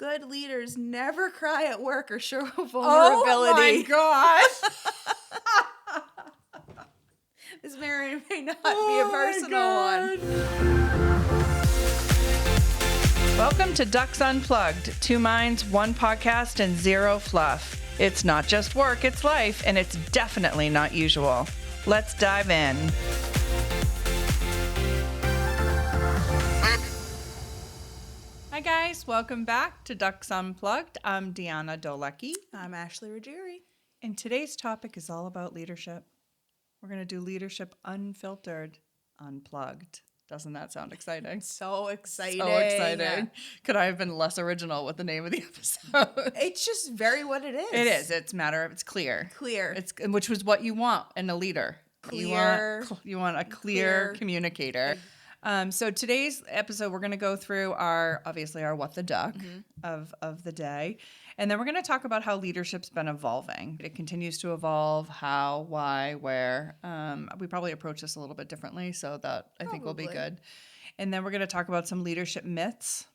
good leaders never cry at work or show vulnerability. Oh my gosh. This may not be a personal one. Welcome to Ducks Unplugged. 2 minds, 1 podcast, and 0 fluff. It's not just work, it's life, and it's definitely not usual. Let's dive in. Hi guys, welcome back to Ducks Unplugged. I'm Deanna Dolecki. I'm Ashley Ruggieri. And today's topic is all about leadership. We're going to do Leadership Unfiltered, Unplugged. Doesn't that sound exciting? So exciting. So exciting. Could I have been less original with the name of the episode? It's just very what it is. It is. It's clear. Clear. Which was what you want in a leader. Clear. You want a clear communicator. So today's episode, we're going to go through our what the duck of the day. And then we're going to talk about how leadership's been evolving. It continues to evolve, how, why, where. We probably approach this a little bit differently, so that I think will be good. And then we're going to talk about some leadership myths,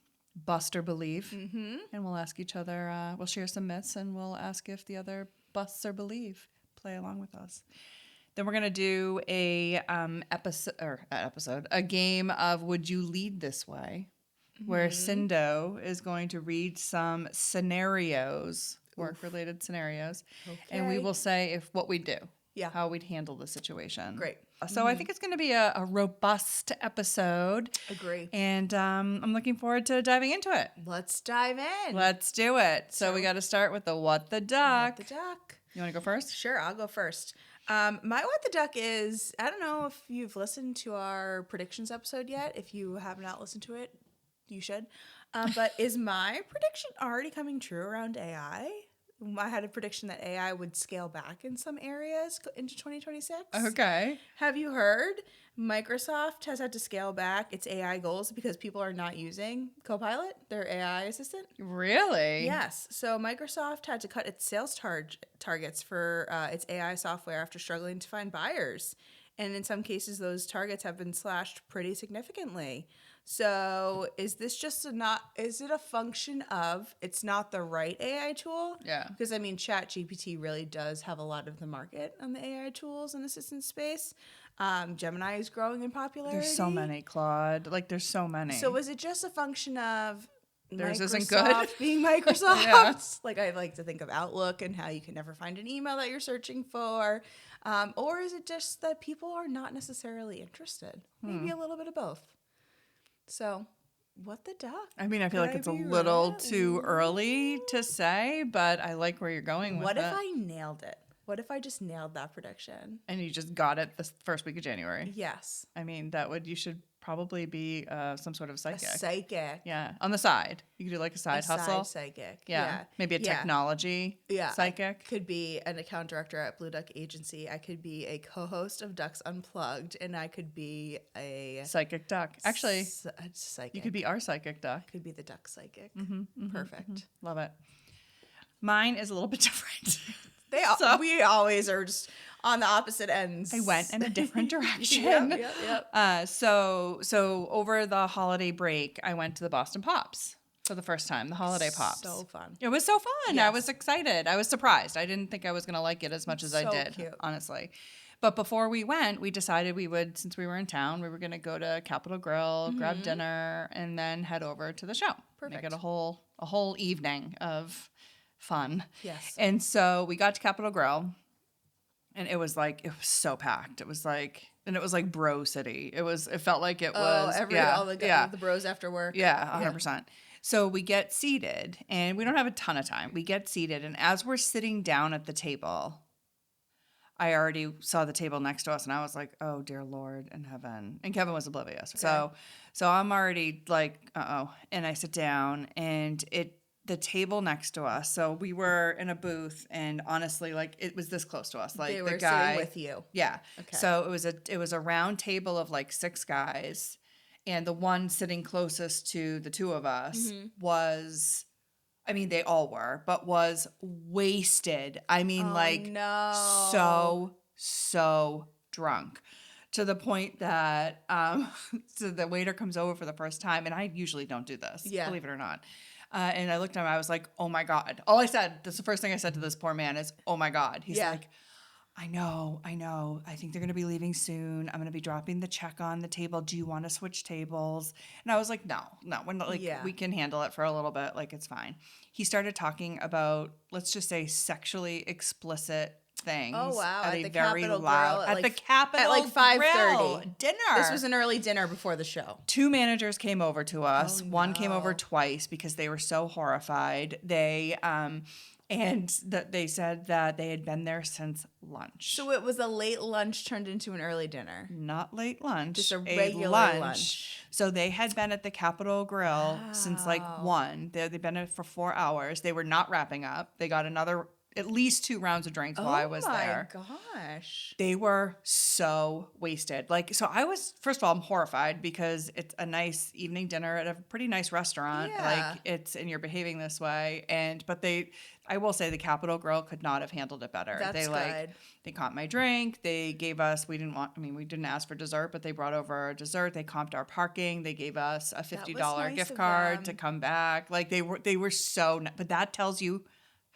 bust or believe. Mm-hmm. And we'll ask each other, we'll share some myths, and we'll ask if the other busts or believe. Play along with us. Then we're going to do a game of Would You Lead This Way? Where Cindo is going to read some scenarios, work-related scenarios, and we will say what we'd do, how we'd handle the situation. Great. So I think it's going to be a robust episode. Agree. And I'm looking forward to diving into it. Let's dive in. Let's do it. So we got to start with the What the Duck. What the duck? You want to go first? Sure, I'll go first. My what the duck is, I don't know if you've listened to our predictions episode yet. If you have not listened to it, you should. But is my prediction already coming true around AI? I had a prediction that AI would scale back in some areas into 2026. Okay. Have you heard? Microsoft has had to scale back its AI goals because people are not using Copilot, their AI assistant. Really? Yes. So Microsoft had to cut its sales targets for its AI software after struggling to find buyers. And in some cases, those targets have been slashed pretty significantly. So is this just is it a function of it's not the right AI tool? Yeah. Because, ChatGPT really does have a lot of the market on the AI tools and assistant space. Gemini is growing in popularity. There's so many, Claude. There's so many. So is it just a function of theirs Microsoft isn't good being Microsoft? Yeah. I like to think of Outlook and how you can never find an email that you're searching for. Or is it just that people are not necessarily interested? Maybe a little bit of both. So, what the duck? I feel like it's a little too early to say, but I like where you're going with it. What if I nailed it? What if I just nailed that prediction? And you just got it the first week of January? Yes. You should probably be some sort of psychic. A psychic. Yeah. On the side. You could do a side hustle. Side psychic. Yeah. Maybe a technology psychic. I could be an account director at Blue Duck Agency. I could be a co-host of Ducks Unplugged. And I could be a psychic duck. Actually, psychic. You could be our psychic duck. Could be the duck psychic. Mm-hmm. Perfect. Love it. Mine is a little bit different. We always are just on the opposite ends. I went in a different direction. Yep. So over the holiday break, I went to the Boston Pops for the first time, the holiday Pops. So fun. It was so fun. Yes. I was excited. I was surprised. I didn't think I was going to like it as much as I did, cute. Honestly. But before we went, we decided we would, since we were in town, we were going to go to Capitol Grill, grab dinner, and then head over to the show. Perfect. Make it a whole evening of fun. Yes. And so we got to Capitol Grill, and it was so packed. It was like Bro City. It felt like it was all the bros after work. Yeah, 100%. So we get seated, and we don't have a ton of time. We get seated, and as we're sitting down at the table, I already saw the table next to us, and I was like, "Oh dear Lord in heaven!" And Kevin was oblivious. Okay. So I'm already like, "Uh-oh!" And I sit down, and the table next to us. So we were in a booth, and honestly, it was this close to us. They were the guy sitting with you. Yeah. Okay. So it was a round table of 6 guys, and the one sitting closest to the 2 of us was, they all were, but was wasted. So drunk. To the point that so the waiter comes over for the first time, and I usually don't do this, believe it or not. And I looked at him, I was like, oh my God. All I said, that's the first thing I said to this poor man is, oh my God. He's like, I know. I think they're going to be leaving soon. I'm going to be dropping the check on the table. Do you want to switch tables? And I was like, no, we're not, like, we can handle it for a little bit. Like, it's fine. He started talking about, let's just say, sexually explicit things. Oh, wow. At the a very Capitol loud, Grill at the Capitol at like 5:30 Grill dinner. This was an early dinner before the show. 2 managers came over to us. Oh, One came over no. twice because they were so horrified. They they said that they had been there since lunch. So it was a late lunch turned into an early dinner. Not late lunch. Just a regular lunch. So they had been at the Capitol Grill since like 1. They'd been at it for 4 hours. They were not wrapping up. They got at least 2 rounds of drinks while I was there. Oh my gosh. They were so wasted. Like, so I was, first of all, I'm horrified because it's a nice evening dinner at a pretty nice restaurant. Yeah. Like, and you're behaving this way. But I will say the Capitol Grill could not have handled it better. That's good. They comped my drink. They gave us, we didn't ask for dessert, but they brought over our dessert. They comped our parking. They gave us a $50 nice gift of card them. to come back. Like, they were so, but that tells you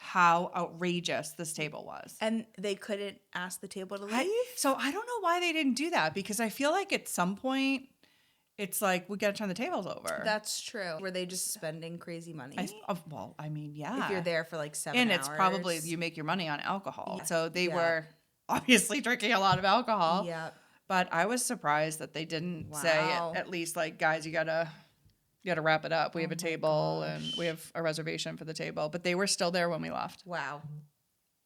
how outrageous this table was. And they couldn't ask the table to leave? So I don't know why they didn't do that, because I feel like at some point it's like, we got to turn the tables over. That's true. Were they just spending crazy money? Yeah. If you're there for like 7 and hours. it's probably, you make your money on alcohol. Yeah. So they were obviously drinking a lot of alcohol. Yeah. But I was surprised that they didn't say at least, like, guys, you gotta wrap it up. We have a table and we have a reservation for the table. But they were still there when we left. Wow.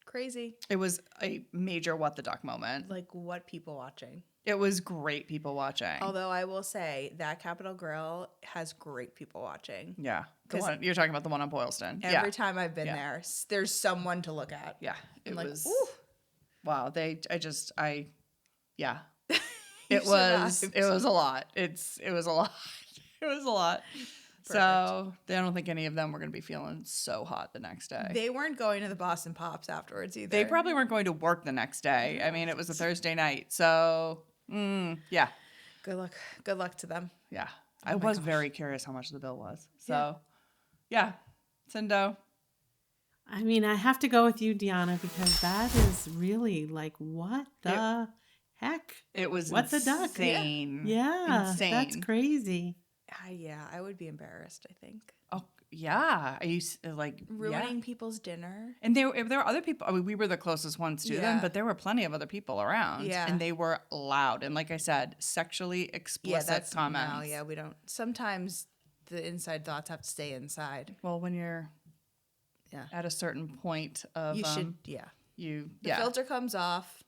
Crazy. It was a major what the duck moment. Like, what people watching? It was great people watching. Although I will say that Capitol Grill has great people watching. Yeah. You're talking about the one on Boylston. Every time I've been there, there's someone to look at. Yeah. It like, was. ooh. Wow. Yeah. You It was survived. a lot. It was a lot. It was a lot. So I don't think any of them were going to be feeling so hot the next day. They weren't going to the Boston Pops afterwards either. They probably weren't going to work the next day. I mean, it was a Thursday night. So, yeah. Good luck. Good luck to them. Yeah. I was very curious how much the bill was. So, yeah. Cindo. I mean, I have to go with you, Deanna, because that is really like, what the heck? It was What the duck? insane. Yeah. Insane. That's crazy. Yeah, I would be embarrassed, I think. Oh, yeah. I used to, like, Ruining people's dinner. And there were other people. I mean, we were the closest ones to them, Yeah. but there were plenty of other people around. Yeah. And they were loud. And like I said, sexually explicit comments. No, yeah, we don't. Sometimes the inside thoughts have to stay inside. Well, when you're at a certain point of You should, The filter comes off.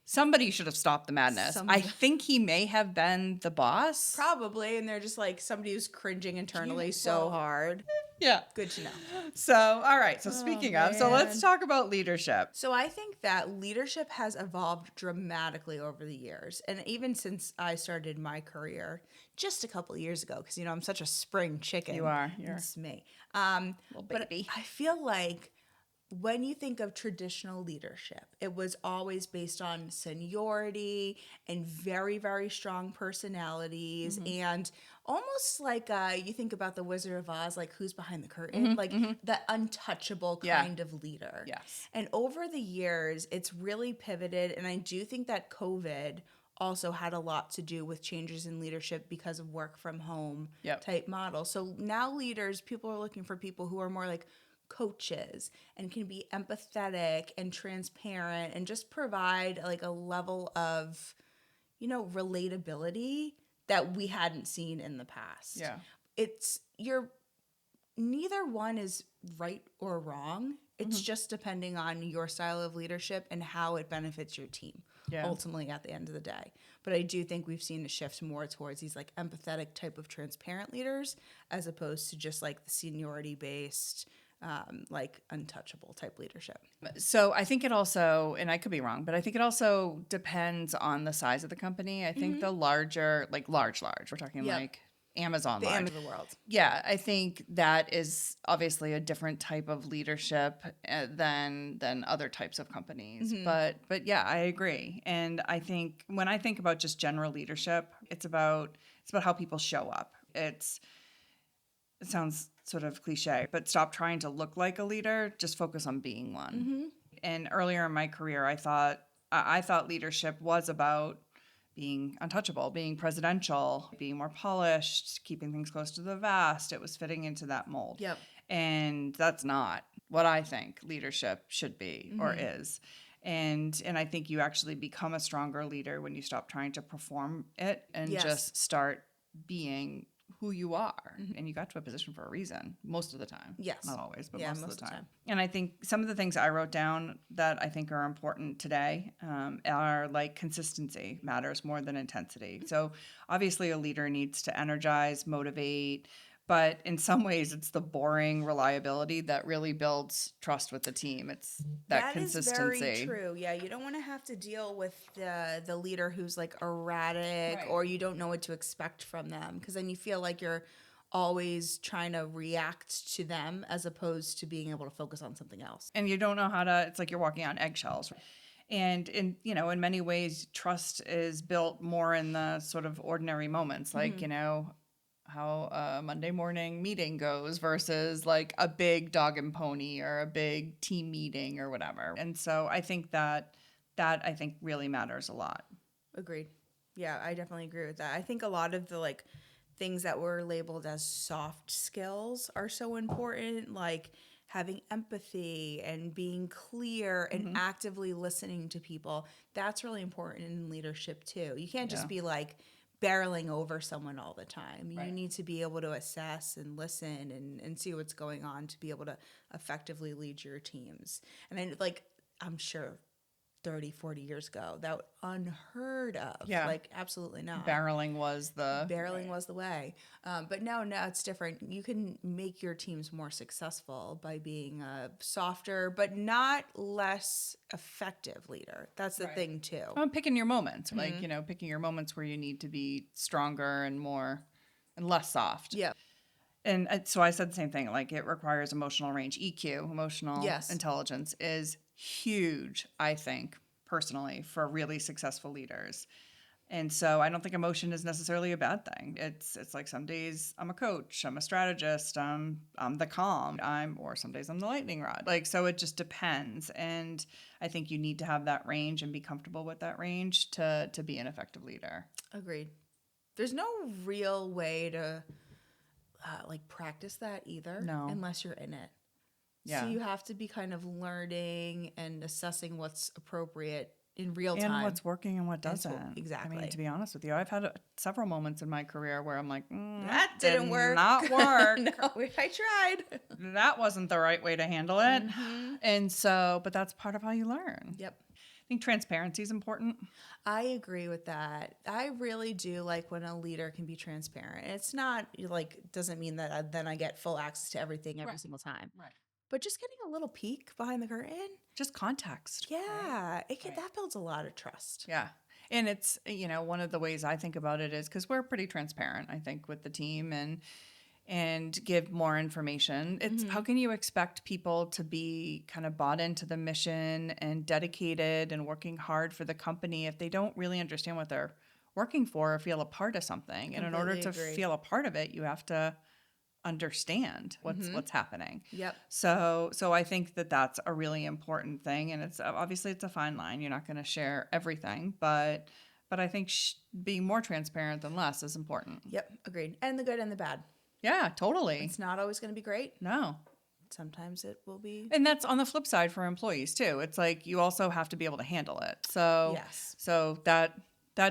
Somebody should have stopped the madness. I think he may have been the boss. Probably, and they're just like somebody who's cringing internally so hard. Yeah. Good to know. So, all right. So speaking of, so let's talk about leadership. So I think that leadership has evolved dramatically over the years. And even since I started my career just a couple of years ago, because, I'm such a spring chicken. You are. It's me. Little baby. But I feel like when you think of traditional leadership, it was always based on seniority and very, very strong personalities. And almost like you think about the Wizard of Oz, like who's behind the curtain, like the untouchable kind of leader. Yes. And over the years, it's really pivoted. And I do think that COVID also had a lot to do with changes in leadership because of work from home type model. So now people are looking for people who are more like coaches and can be empathetic and transparent and just provide like a level of, relatability that we hadn't seen in the past. Yeah. Neither one is right or wrong. It's just depending on your style of leadership and how it benefits your team. Ultimately at the end of the day. But I do think we've seen a shift more towards these like empathetic type of transparent leaders as opposed to just like the seniority based like untouchable type leadership. So I think it also, and I could be wrong, but I think it also depends on the size of the company. I think the larger, like large, we're talking like Amazon large. End of the world. Yeah, I think that is obviously a different type of leadership than other types of companies. But yeah, I agree. And I think when I think about just general leadership, it's about how people show up. It sounds sort of cliche, but stop trying to look like a leader, just focus on being one. And earlier in my career, I thought leadership was about being untouchable, being presidential, being more polished, keeping things close to the vest. It was fitting into that mold. Yep. And that's not what I think leadership should be or is. And I think you actually become a stronger leader when you stop trying to perform it and Yes. just start being who you are. And you got to a position for a reason most of the time. Yes. Not always, but Yeah, most of the time. And I think some of the things I wrote down that I think are important today are like consistency matters more than intensity. So obviously a leader needs to energize, motivate, but in some ways it's the boring reliability that really builds trust with the team. It's that consistency. That is very true. Yeah, you don't want to have to deal with the leader who's like erratic Right. or you don't know what to expect from them, because then you feel like you're always trying to react to them as opposed to being able to focus on something else. And you don't know how to, it's like you're walking on eggshells. And in many ways, trust is built more in the sort of ordinary moments, like, how a Monday morning meeting goes versus like a big dog and pony or a big team meeting or whatever. And so I think that I think really matters a lot. Agreed. Yeah, I definitely agree with that. I think a lot of the like things that were labeled as soft skills are so important, like having empathy and being clear and actively listening to people. That's really important in leadership too. You can't just be like barreling over someone all the time. You need to be able to assess and listen and see what's going on to be able to effectively lead your teams. And I'm sure 30, 40 years ago, that was unheard of. Yeah. Like, absolutely not. Barreling was the way. But now it's different. You can make your teams more successful by being a softer, but not less effective leader. That's the thing, too. picking your moments, like, picking your moments where you need to be stronger and more and less soft. Yeah. And so I said the same thing, like it requires emotional range. EQ, emotional intelligence, is huge, I think, personally, for really successful leaders. And so I don't think emotion is necessarily a bad thing. It's like some days I'm a coach, I'm a strategist, I'm the calm, or some days I'm the lightning rod. Like, so it just depends. And I think you need to have that range and be comfortable with that range to be an effective leader. Agreed. There's no real way to practice that either. No. Unless you're in it. Yeah. So you have to be kind of learning and assessing what's appropriate in real time. And what's working and what doesn't. Exactly. I mean, to be honest with you, I've had several moments in my career where I'm like, that didn't work. Not work. No, I tried. That wasn't the right way to handle it. And so, but that's part of how you learn. Yep. I think transparency is important. I agree with that. I really do like when a leader can be transparent. It's not doesn't mean that then I get full access to everything every single time. Right. But just getting a little peek behind the curtain. Just context. Yeah. That builds a lot of trust. Yeah. And it's, one of the ways I think about it is because we're pretty transparent, I think, with the team and give more information. It's how can you expect people to be kind of bought into the mission and dedicated and working hard for the company if they don't really understand what they're working for or feel a part of something? And in order to feel a part of it, you have to understand what's happening. Yep. So I think that's a really important thing, and it's obviously it's a fine line. You're not going to share everything, but I think being more transparent than less is important. Yep. Agreed. And the good and the bad. Yeah, totally. It's not always going to be great. No. Sometimes it will be. And that's on the flip side for employees too. It's like you also have to be able to handle it. So yes. So that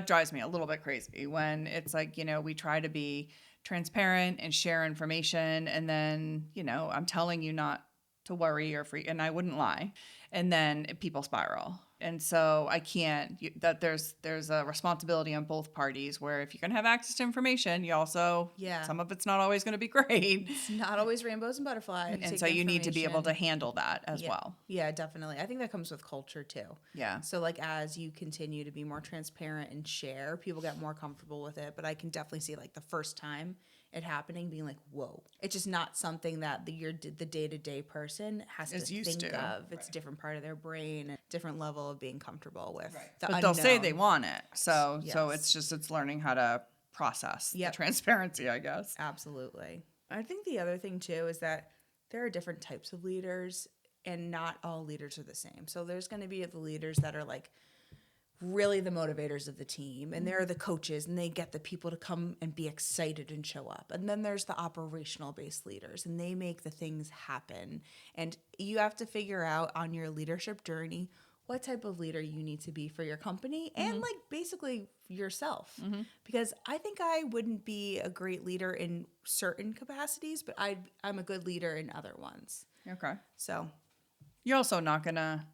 drives me a little bit crazy when it's like, we try to be transparent and share information, and then, I'm telling you not to worry or free, and I wouldn't lie. And then people spiral. And so I can't, there's a responsibility on both parties where if you're going to have access to information, you also, some of it's not always going to be great. It's not always rainbows and butterflies. And so you need to be able to handle that as well. Yeah, definitely. I think that comes with culture too. Yeah. So as you continue to be more transparent and share, people get more comfortable with it. But I can definitely see the first time it happening being like, whoa. It's just not something that the day-to-day person has to think of. It's a different part of their brain, a different level of being comfortable with the But unknown. they'll say they want it. So it's learning how to process the Yep. transparency, I guess. Absolutely. I think the other thing too is that there are different types of leaders and not all leaders are the same. So there's going to be the leaders that are like really the motivators of the team, and they're the coaches, and they get the people to come and be excited and show up. And then there's the operational based leaders, and they make the things happen. And you have to figure out on your leadership journey what type of leader you need to be for your company and like basically yourself. Because I think I wouldn't be a great leader in certain capacities, but I'm a good leader in other ones. Okay. So You're also not gonna.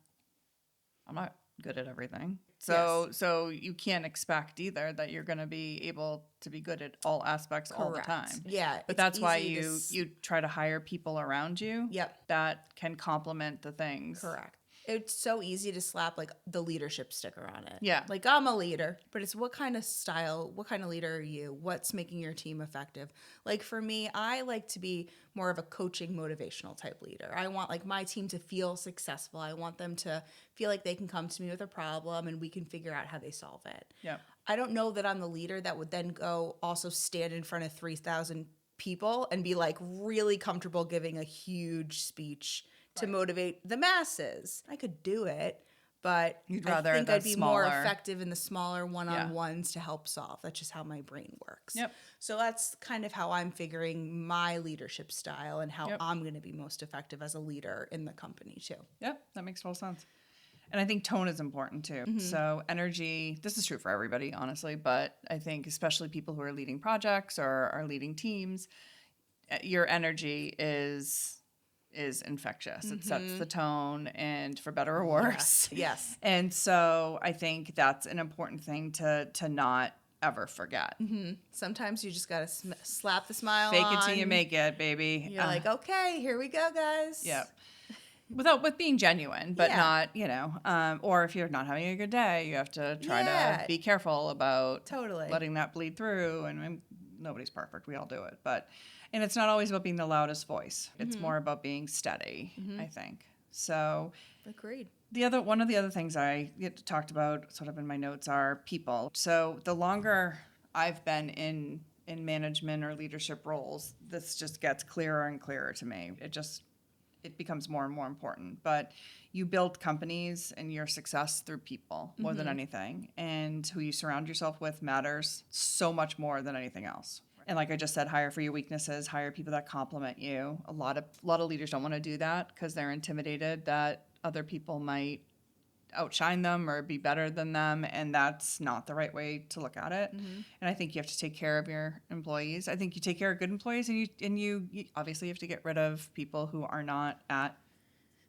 I'm not good at everything, so you can't expect either that you're gonna be able to be good at all aspects all the correct. time. Yeah, But it's that's why easy to you try to hire people around you. Yep. That can complement the things. Correct. It's so easy to slap like the leadership sticker on it. Yeah. Like I'm a leader, but it's what kind of style, what kind of leader are you? What's making your team effective? Like for me, I like to be more of a coaching motivational type leader. I want like my team to feel successful. I want them to feel like they can come to me with a problem and we can figure out how they solve it. Yep. I don't know that I'm the leader that would then go also stand in front of 3,000 people and be like really comfortable giving a huge speech to motivate the masses. I could do it, but You'd rather I think the I'd be more smaller- effective in the smaller one-on-ones to help solve. That's just how my brain works. Yep. So that's kind of how I'm figuring my leadership style and how Yep. I'm going to be most effective as a leader in the company too. Yep, that makes total sense. And I think tone is important too. So energy, this is true for everybody, honestly, but I think especially people who are leading projects or are leading teams, your energy is infectious. It sets the tone, and for better or worse. Yes. And so I think that's an important thing to not ever forget. Sometimes you just got to slap the smile Fake on. it till you make it, baby. You're like, okay, here we go, guys. Yep. With being genuine, but not, or if you're not having a good day, you have to try to be careful about Totally. letting that bleed through. And nobody's perfect. We all do it. And it's not always about being the loudest voice. It's more about being steady, I think. So Agreed. one of the other things I talked about sort of in my notes are people. So the longer I've been in management or leadership roles, this just gets clearer and clearer to me. It becomes more and more important. But you build companies and your success through people more than anything. And who you surround yourself with matters so much more than anything else. And like I just said, hire for your weaknesses, hire people that complement you. A lot of leaders don't want to do that because they're intimidated that other people might outshine them or be better than them, and that's not the right way to look at it. And I think you have to take care of your employees. I think you take care of good employees, and you obviously have to get rid of people who are not at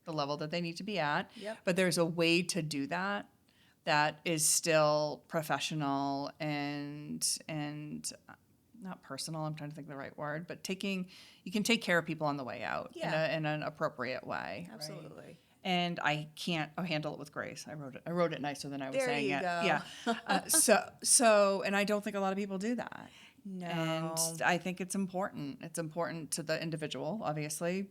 the level that they need to be at. Yep. But there's a way to do that is still professional and not personal, I'm trying to think of the right word, but you can take care of people on the way out in an appropriate way. Absolutely. Right? And I can't handle it with grace. I wrote it nicer than I was There saying you it. go. Yeah. And I don't think a lot of people do that. No. And I think it's important. It's important to the individual, obviously,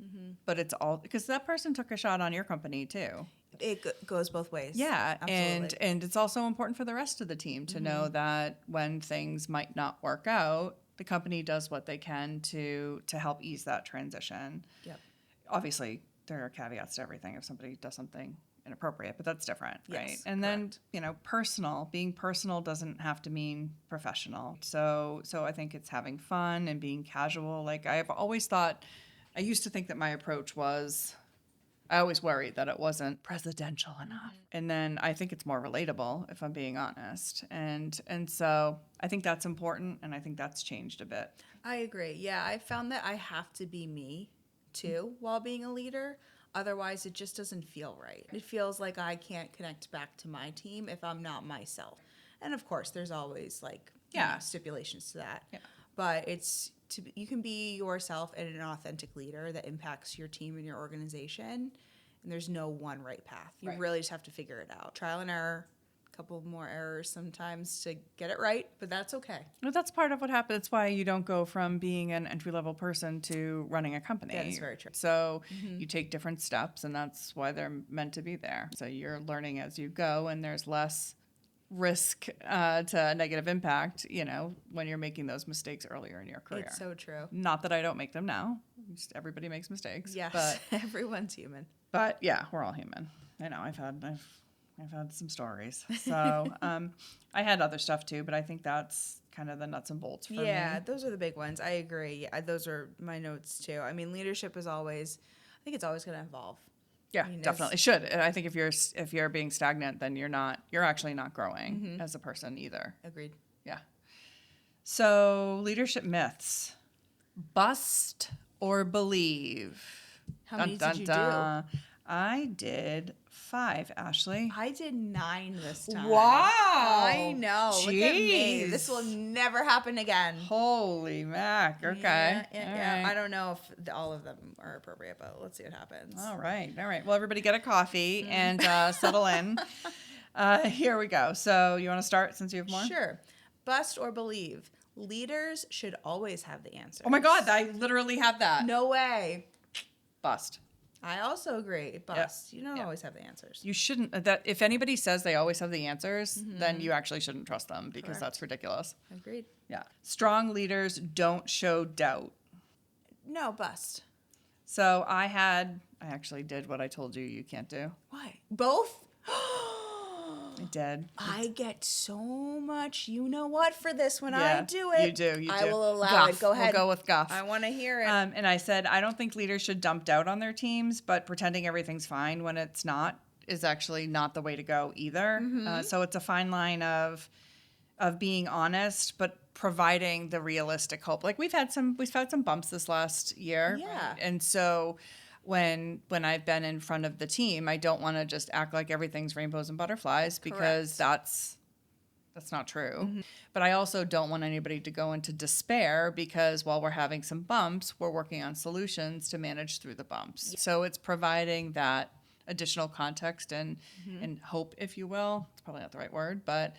but it's all because that person took a shot on your company too. It goes both ways. Yeah, Absolutely. and it's also important for the rest of the team to know that when things might not work out, the company does what they can to help ease that transition. Yep. Obviously, there are caveats to everything if somebody does something inappropriate, but that's different, right? Yes, And then, being personal doesn't have to mean professional. So I think it's having fun and being casual. Like I used to think that my approach was, I always worried that it wasn't presidential enough. And then I think it's more relatable, if I'm being honest. And so I think that's important, and I think that's changed a bit. I agree. Yeah, I found that I have to be me too while being a leader. Otherwise, it just doesn't feel right. It feels like I can't connect back to my team if I'm not myself. And of course, there's always stipulations to that. Yeah. But you can be yourself and an authentic leader that impacts your team and your organization. And there's no one right path. You really just have to figure it out. Trial and error, a couple more errors sometimes to get it right, but that's okay. Well, that's part of what happens. That's why you don't go from being an entry-level person to running a company. That is very true. So you take different steps, and that's why they're meant to be there. So you're learning as you go, and there's less risk to negative impact, when you're making those mistakes earlier in your career. It's so true. Not that I don't make them now. Just everybody makes mistakes. Yes, But everyone's human. But yeah, we're all human. I know I've had some stories. So I had other stuff too, but I think that's kind of the nuts and bolts for me. Yeah, those are the big ones. I agree. Yeah, those are my notes too. I mean, leadership is always, I think it's always going to evolve. Yeah, I mean, definitely. It should. And I think if you're being stagnant, then you're actually not growing as a person either. Agreed. Yeah. So leadership myths. Bust or believe. How many did you do? I did 5, Ashley. I did 9 this time. Wow. I know. Jeez. Look at me. This will never happen again. Holy mac. Okay. Yeah. All right. I don't know if all of them are appropriate, but let's see what happens. All right. Well, everybody get a coffee and settle in. Here we go. So you want to start since you have more? Sure. Bust or believe. Leaders should always have the answer. Oh my God. I literally have that. No way. Bust. I also agree. Bust. Yep. You don't Yep. always have the answers. You shouldn't. That if anybody says they always have the answers, then you actually shouldn't trust them because Correct. that's ridiculous. Agreed. Yeah. Strong leaders don't show doubt. No, bust. So I actually did what I told you can't do. Why? Both? I did. I get so much you know what for this when I Yeah, do it. You do. I will allow Guff. it. Go ahead. We'll go with guff. I want to hear it. And I said, I don't think leaders should dump doubt on their teams, but pretending everything's fine when it's not is actually not the way to go either. So it's a fine line of being honest, but providing the realistic hope. Like we've had some bumps this last year. Yeah. And so when I've been in front of the team, I don't want to just act like everything's rainbows and butterflies because that's not true. But I also don't want anybody to go into despair because while we're having some bumps, we're working on solutions to manage through the bumps. So it's providing that additional context and hope, if you will. It's probably not the right word, but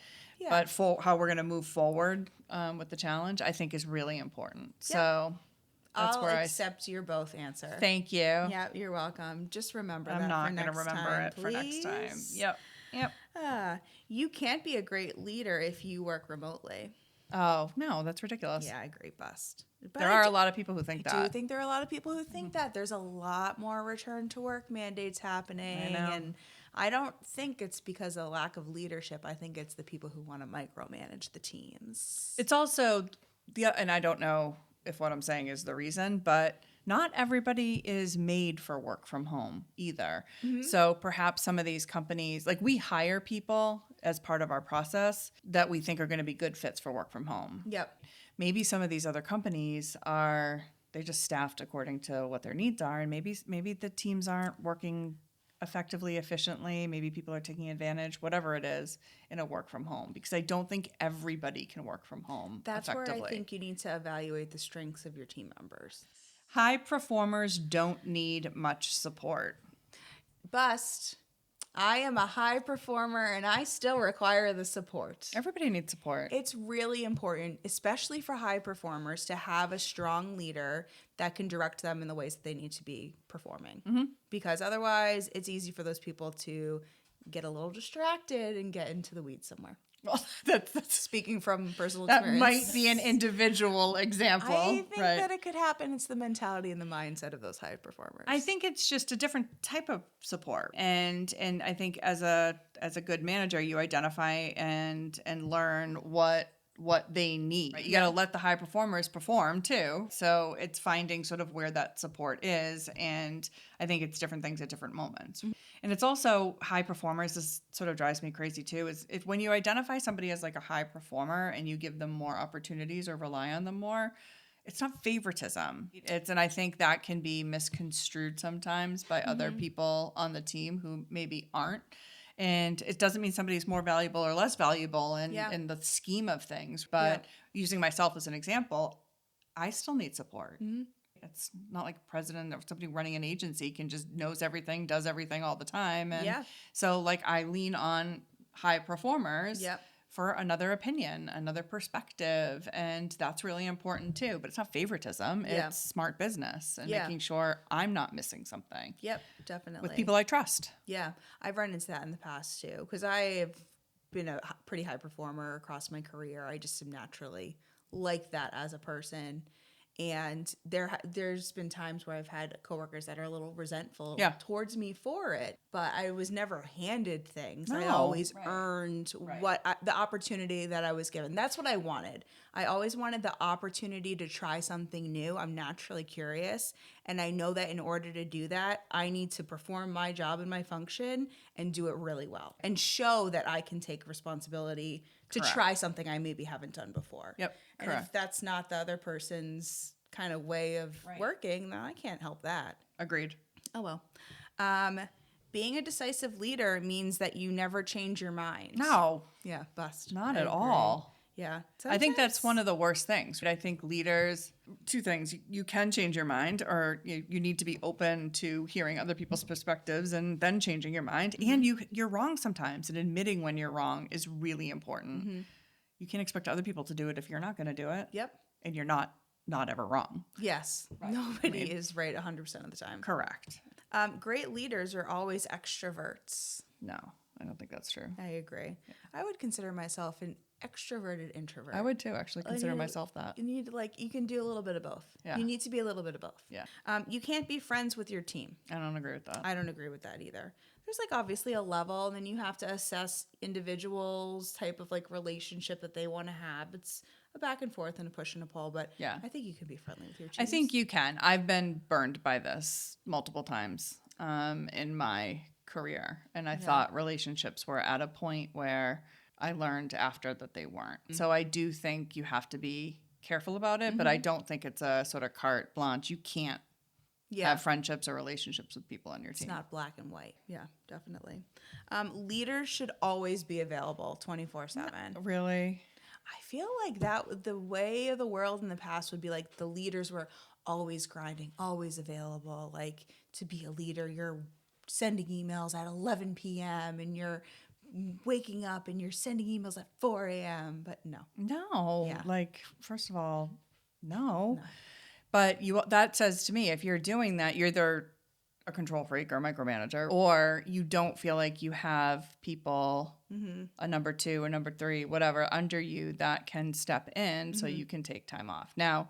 for how we're going to move forward with the challenge, I think is really important. So that's I'll where accept your both answer. Thank you. Yeah, you're welcome. Just remember that I'm not going to remember it for next time. Yep. You can't be a great leader if you work remotely. Oh, no, that's ridiculous. Yeah, I agree. Bust. But There are a lot of people who think I that. do think there are a lot of people who think that. There's a lot more return to work mandates happening. I know. And I don't think it's because of lack of leadership. I think it's the people who want to micromanage the teams. It's also, and I don't know if what I'm saying is the reason, but not everybody is made for work from home either. So perhaps some of these companies, like we hire people as part of our process that we think are going to be good fits for work from home. Yep. Maybe some of these other companies they're just staffed according to what their needs are. And maybe the teams aren't working effectively, efficiently. Maybe people are taking advantage, whatever it is, in a work from home. Because I don't think everybody can work from home That's effectively. where I think you need to evaluate the strengths of your team members. High performers don't need much support. Bust. I am a high performer and I still require the support. Everybody needs support. It's really important, especially for high performers, to have a strong leader that can direct them in the ways that they need to be performing. Because otherwise, it's easy for those people to get a little distracted and get into the weeds somewhere. Well, that's Speaking from personal that experience. might be an individual example. I think right? that it could happen. It's the mentality and the mindset of those high performers. I think it's just a different type of support, and I think as a good manager, you identify and learn what they need. Right? You got to let the high performers perform too. So it's finding sort of where that support is, and I think it's different things at different moments. And it's also high performers. This sort of drives me crazy too. Is if when you identify somebody as like a high performer and you give them more opportunities or rely on them more, it's not favoritism. And I think that can be misconstrued sometimes by other people on the team who maybe aren't. And it doesn't mean somebody's more valuable or less valuable in the scheme of things. But using myself as an example, I still need support. It's not like a president or somebody running an agency can just knows everything, does everything all the time. And so like I lean on high performers for another opinion, another perspective. And that's really important too. But it's not favoritism. It's smart business and making sure I'm not missing something. Yep, definitely. With people I trust. Yeah, I've run into that in the past too, because I have been a pretty high performer across my career. I just am naturally like that as a person. And there's been times where I've had coworkers that are a little resentful towards me for it, but I was never handed things. I always earned the opportunity that I was given. That's what I wanted. I always wanted the opportunity to try something new. I'm naturally curious, and I know that in order to do that, I need to perform my job and my function and do it really well and show that I can take responsibility to try something I maybe haven't done before. And if that's not the other person's kind of way of working, then I can't help that. Agreed. Oh, well. Being a decisive leader means that you never change your mind. No. Yeah, bust. Not at all. Yeah. I think that's one of the worst things. I think leaders, two things. You can change your mind, or you need to be open to hearing other people's perspectives and then changing your mind. And you're wrong sometimes, and admitting when you're wrong is really important. You can't expect other people to do it if you're not going to do it. Yep. And you're not ever wrong. Yes. Right. Nobody is right 100% of the time. Correct. Great leaders are always extroverts. No, I don't think that's true. I agree. Yeah. I would consider myself an extroverted introvert. I would too, actually consider myself that. You need you can do a little bit of both. Yeah. You need to be a little bit of both. Yeah. You can't be friends with your team. I don't agree with that. I don't agree with that either. There's obviously a level, and then you have to assess individuals' type of relationship that they want to have. It's a back and forth and a push and a pull, but I think you can be friendly with your team. I think you can. I've been burned by this multiple times in my career, and I thought relationships were at a point where I learned after that they weren't. So I do think you have to be careful about it, but I don't think it's a sort of carte blanche. You can't have friendships or relationships with people on your team. It's not black and white. Yeah, definitely. Leaders should always be available 24/7. Really? I feel like that the way of the world in the past would be the leaders were always grinding, always available. To be a leader, you're sending emails at 11 p.m. and you're waking up and you're sending emails at 4 a.m. But no. Yeah. First of all, no. But that says to me, if you're doing that, you're either a control freak or a micromanager, or you don't feel like you have people, a number 2 or number 3, whatever, under you that can step in so you can take time off. Now,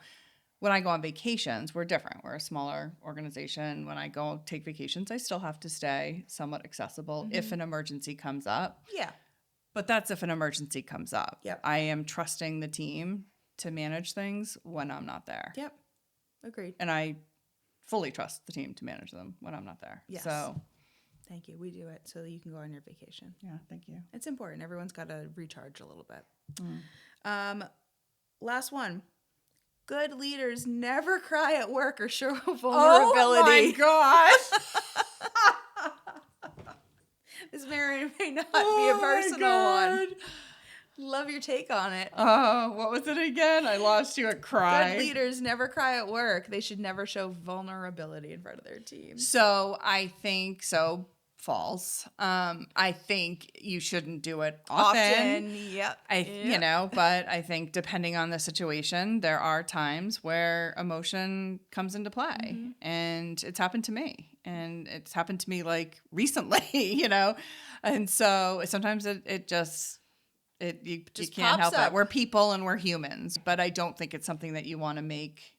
when I go on vacations, we're different. We're a smaller organization. When I go take vacations, I still have to stay somewhat accessible if an emergency comes up. Yeah. But that's if an emergency comes up. Yep. I am trusting the team to manage things when I'm not there. Yep. Agreed. And I fully trust the team to manage them when I'm not there. Yes. So thank you. We do it so that you can go on your vacation. Yeah, thank you. It's important. Everyone's got to recharge a little bit. Last one. Good leaders never cry at work or show vulnerability. Oh my gosh. This may not be a personal one. Love your take on it. Oh, what was it again? I lost you at cry. Good leaders never cry at work. They should never show vulnerability in front of their team. So I think false. I think you shouldn't do it often. Yep. But I think depending on the situation, there are times where emotion comes into play, and it's happened to me, and it's happened to me recently, and so sometimes it just you can't help it. We're people and we're humans, but I don't think it's something that you want to make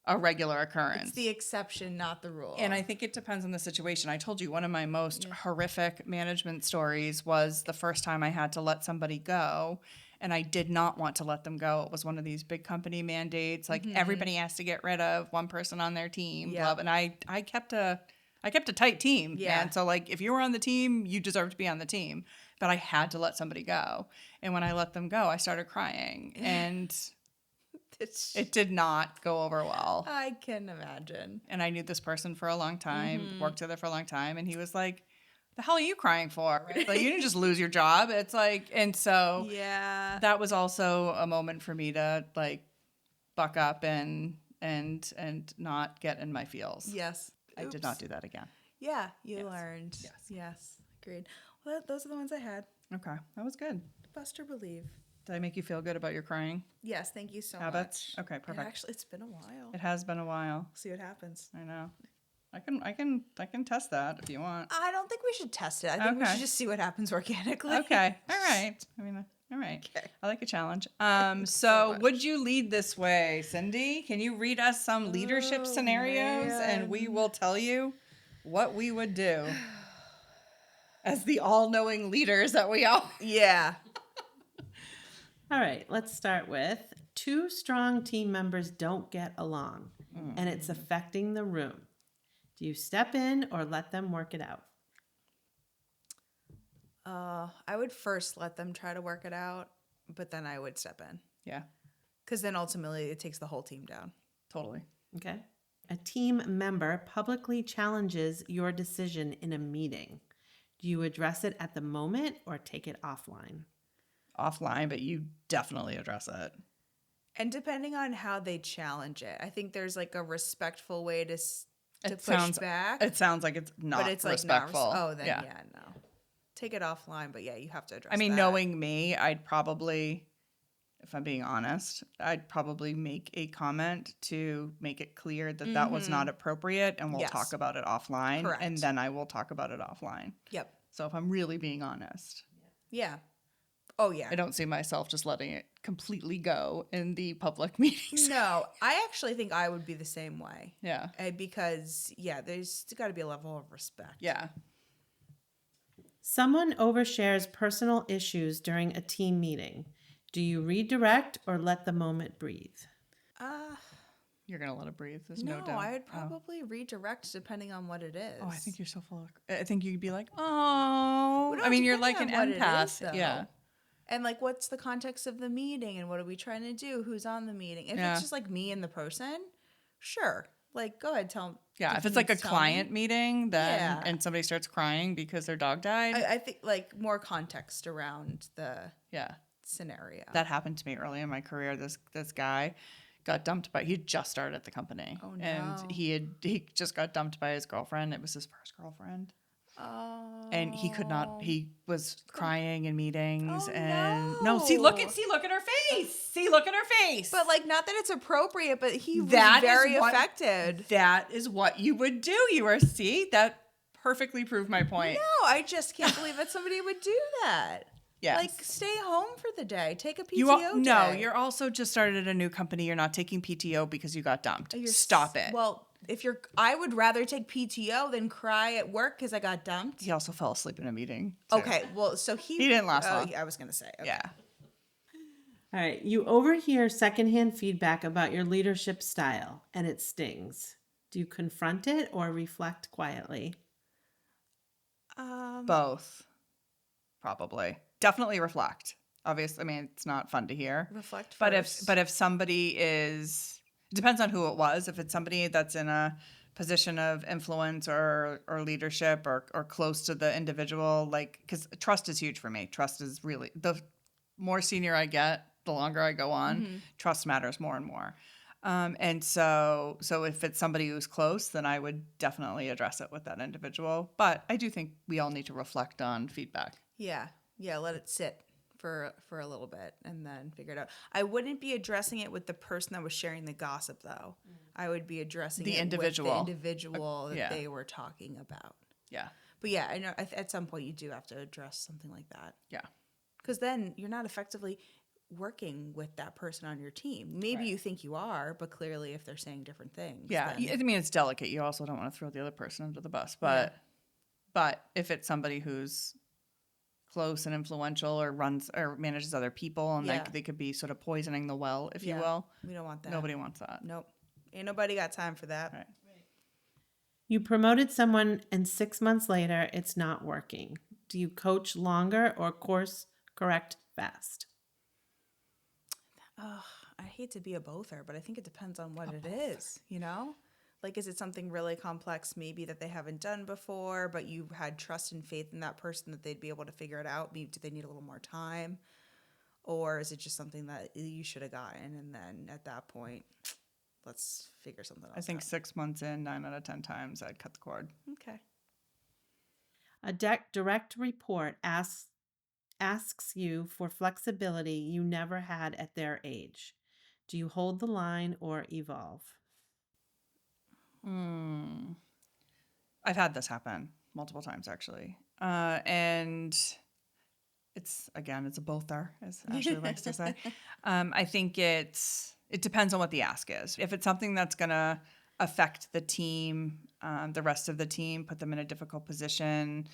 a regular occurrence. It's the exception, not the rule. And I think it depends on the situation. I told you one of my most horrific management stories was the first time I had to let somebody go, and I did not want to let them go. It was one of these big company mandates, everybody has to get rid of one person on their team. Yeah. And I kept a tight team. Yeah. And so if you were on the team, you deserve to be on the team. But I had to let somebody go. And when I let them go, I started crying. And it did not go over well. I can imagine. And I knew this person for a long time, worked together for a long time. And he was like, the hell are you crying for? Right? You didn't just lose your job. It's and so that was also a moment for me to buck up and not get in my feels. Yes. I did not do that again. Yeah, you learned. Yes. Agreed. Well, those are the ones I had. Okay, that was good. Bust or believe. Did I make you feel good about your crying Yes, thank you so habits? much. Okay, perfect. It's been a while. It has been a while. See what happens. I know. I can test that if you want. I don't think we should test it. I think we Okay. should just see what happens organically. Okay. All right. I mean, all right. Okay. I like a challenge. So So much. would you lead this way, Cindy? Can you read us some leadership scenarios and we will tell you what we would do as the all-knowing leaders that we are? Yeah. All right, let's start with 2 strong team members don't get along and it's affecting the room. Do you step in or let them work it out? I would first let them try to work it out, but then I would step in. Yeah, Because then ultimately it takes the whole team down. totally. Okay. A team member publicly challenges your decision in a meeting. Do you address it at the moment or take it offline? Offline, but you definitely address it. And depending on how they challenge it, I think there's like a respectful way to push sounds back. It sounds like it's not but it's like respectful. then yeah, no. Take it offline, but yeah, you have to address I mean, that. knowing me, I'd probably, if I'm being honest, I'd probably make a comment to make it clear that that was not appropriate and we'll Yes. talk about it offline. Correct. And then I will talk about it offline. Yep. So if I'm really being honest, Yeah. Oh yeah. I don't see myself just letting it completely go in the public meetings. No, I actually think I would be the same way. Yeah. Because there's got to be a level of respect. Yeah. Someone overshares personal issues during a team meeting. Do you redirect or let the moment breathe? You're going to let it breathe. There's no No, doubt. I would probably redirect depending on what it is. Oh, I think you're so full of... I think you'd be like, oh. Well, no, I mean, you're like an depending on what it is, empath. though. Yeah. And like, what's the context of the meeting and what are we trying to do? Who's on the meeting? If Yeah. it's just like me and the person, sure. Like, go ahead, tell. Yeah, the if it's like a teams tell me. client meeting, then Yeah. and somebody starts crying because their dog died. I think like more context around the Yeah, scenario. that happened to me early in my career. This guy got dumped by. He just started at the company, Oh, no. and he just got dumped by his girlfriend. It was his first girlfriend, Oh. and he could not. He was crying in meetings, Oh, and no. see, look at her face. See, look at her face. But like, not that it's appropriate, but he was That is very what- affected. that is what you would do. That perfectly proved my point. No, I just can't believe that somebody would do that. Yes. Like, stay home for the day. Take a PTO You day. no, you're also just started at a new company. You're not taking PTO because you got dumped. Stop it. Well, I would rather take PTO than cry at work because I got dumped. He also fell asleep in a meeting. too. Okay, well, so he didn't last long. Yeah, I was gonna say. Okay. Yeah. All right, you overhear secondhand feedback about your leadership style and it stings. Do you confront it or reflect quietly? Both. Probably. Definitely reflect. Obviously, I mean, it's not fun to hear. Reflect But first. if somebody is, it depends on who it was. If it's somebody that's in a position of influence or leadership or close to the individual, like, because trust is huge for me. Trust is really, the more senior I get, the longer I go on, trust matters more and more. And so if it's somebody who's close, then I would definitely address it with that individual. But I do think we all need to reflect on feedback. Yeah, let it sit for a little bit and then figure it out. I wouldn't be addressing it with the person that was sharing the gossip, though. I would be addressing The it individual. with the individual that yeah. they were talking about. Yeah. But yeah, I know at some point you do have to address something like that. Yeah. Because then you're not effectively working with that person on your team. Maybe you think you are, but clearly if they're saying different things. Yeah. then- I mean, it's delicate. You also don't want to throw the other person under the bus. But if it's somebody who's close and influential or runs or manages other people and Yeah. they could be sort of poisoning the well, if you Yeah. will. We don't want that. Nobody wants that. Nope. Ain't nobody got time for that. Right. You promoted someone and 6 months later, it's not working. Do you coach longer or course correct fast? I hate to be a bother, but I think it depends on what it is, you know? Like, is it something really complex maybe that they haven't done before, but you had trust and faith in that person that they'd be able to figure it out? Maybe do they need a little more time? Or is it just something that you should have gotten, and then at that point, let's figure something else I think out? 6 months in, 9 out of 10 times, I'd cut the cord. Okay. A direct report asks you for flexibility you never had at their age. Do you hold the line or evolve? I've had this happen multiple times actually. And it's a bother, as Ashley likes to say. I think it depends on what the ask is. If it's something that's going to affect the team, the rest of the team, put them in a difficult position,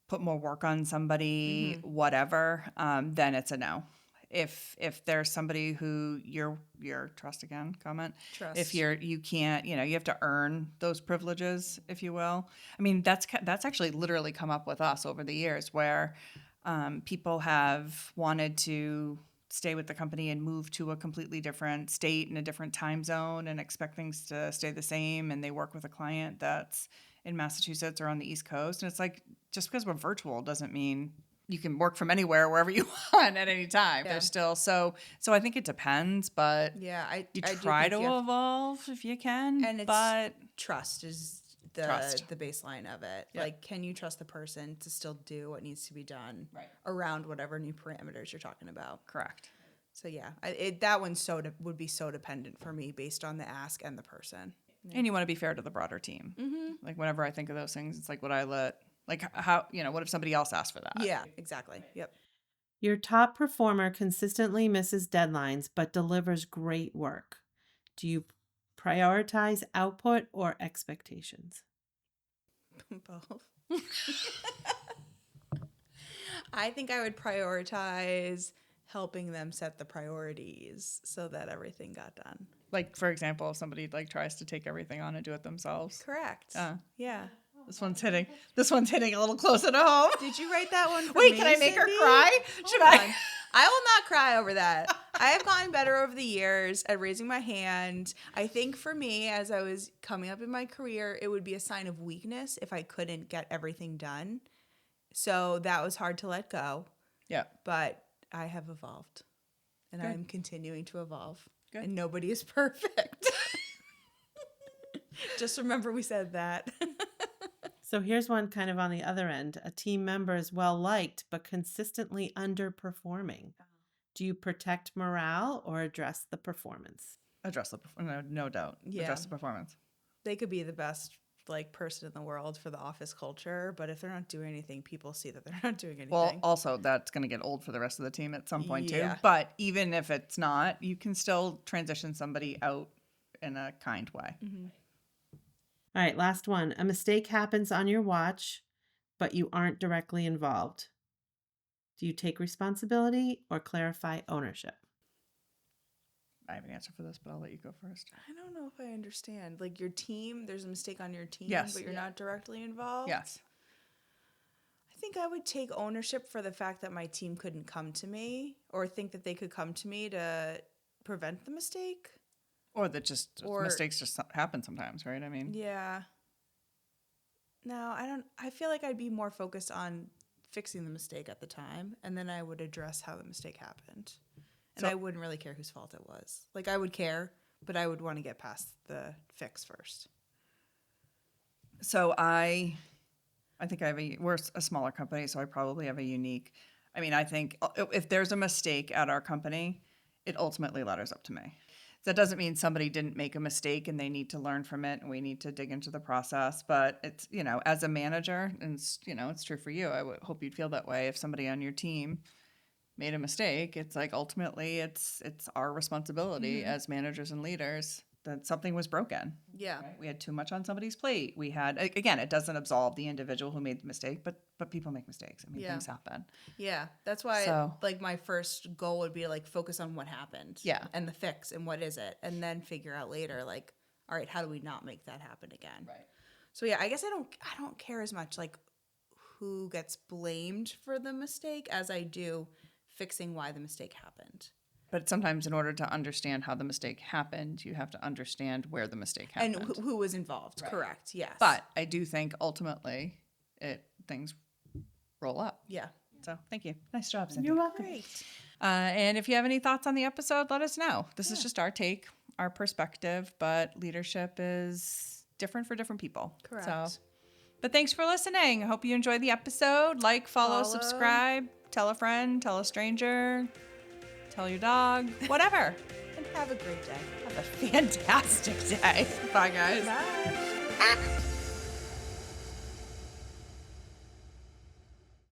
put more work on somebody, whatever, then it's a no. If there's somebody who your trust again comment, Trust. if you can't, you have to earn those privileges, if you will. I mean, that's actually literally come up with us over the years where people have wanted to stay with the company and move to a completely different state in a different time zone and expect things to stay the same. And they work with a client that's in Massachusetts or on the East Coast. And it's like, just because we're virtual doesn't mean you can work from anywhere, wherever you want at any time. Yeah. There's still, so I think it depends, but Yeah, I try to evolve if you can. And but trust is the baseline of it. Yep. Like, can you trust the person to still do what needs to be done around whatever new parameters you're talking about? Correct. So yeah, that one would be so dependent for me based on the ask and the person. And you want to be fair to the broader team. Like whenever I think of those things, it's like, would I what if somebody else asked for that? Yeah, exactly. Yep. Your top performer consistently misses deadlines but delivers great work. Do you prioritize output or expectations? Both. I think I would prioritize helping them set the priorities so that everything got done. Like, for example, if somebody tries to take everything on and do it themselves. Correct. Yeah. This one's hitting a little closer to home. Did you write that one for Wait, me, can I make her Cindy? cry? Hold on. I will not cry over that. I have gotten better over the years at raising my hand. I think for me, as I was coming up in my career, it would be a sign of weakness if I couldn't get everything done. So that was hard to let go. Yeah. But I have evolved. And Good. I'm continuing to evolve. Good. And nobody is perfect. Just remember we said that. So here's one kind of on the other end. A team member is well liked but consistently underperforming. Do you protect morale or address the performance? Address no doubt. Yeah. Address the performance. They could be the best person in the world for the office culture, but if they're not doing anything, people see that they're not doing anything. Well, also that's going to get old for the rest of the team at some point Yeah. too. But even if it's not, you can still transition somebody out in a kind way. Mm-hmm. All right, last one. A mistake happens on your watch, but you aren't directly involved. Do you take responsibility or clarify ownership? I have an answer for this, but I'll let you go first. I don't know if I understand. Like your team, there's a mistake on your team, Yes. but you're not directly involved? Yes. I think I would take ownership for the fact that my team couldn't come to me or think that they could come to me to prevent the mistake. Or that mistakes just happen sometimes, right? I mean, Yeah. No, I feel like I'd be more focused on fixing the mistake at the time, and then I would address how the mistake happened. And I wouldn't really care whose fault it was. Like, I would care, but I would want to get past the fix first. So I think we're a smaller company, so I probably have a unique, I think if there's a mistake at our company, it ultimately ladders up to me. That doesn't mean somebody didn't make a mistake and they need to learn from it and we need to dig into the process. But it's, as a manager, and it's true for you, I would hope you'd feel that way. If somebody on your team made a mistake, it's like ultimately it's our responsibility as managers and leaders that something was broken. Yeah. Right? We had too much on somebody's plate. We had, again, it doesn't absolve the individual who made the mistake, but people make mistakes. Things happen. Yeah. That's why my first goal would be to focus on what happened. Yeah. And the fix and what is it, and then figure out later all right, how do we not make that happen again? Right. So yeah, I guess I don't care as much who gets blamed for the mistake as I do fixing why the mistake happened. But sometimes in order to understand how the mistake happened, you have to understand where the mistake happened. And who was involved. Right. Correct. Yes. But I do think ultimately things roll up. Yeah. So thank you. Nice job, Cindy. You're welcome. Great. And if you have any thoughts on the episode, let us know. This is just our take, our perspective, but leadership is different for different people. Correct. But thanks for listening. I hope you enjoyed the episode. Follow, subscribe, tell a friend, tell a stranger, tell your dog, whatever. And have a great day. Have a fantastic day. Bye, guys. Bye.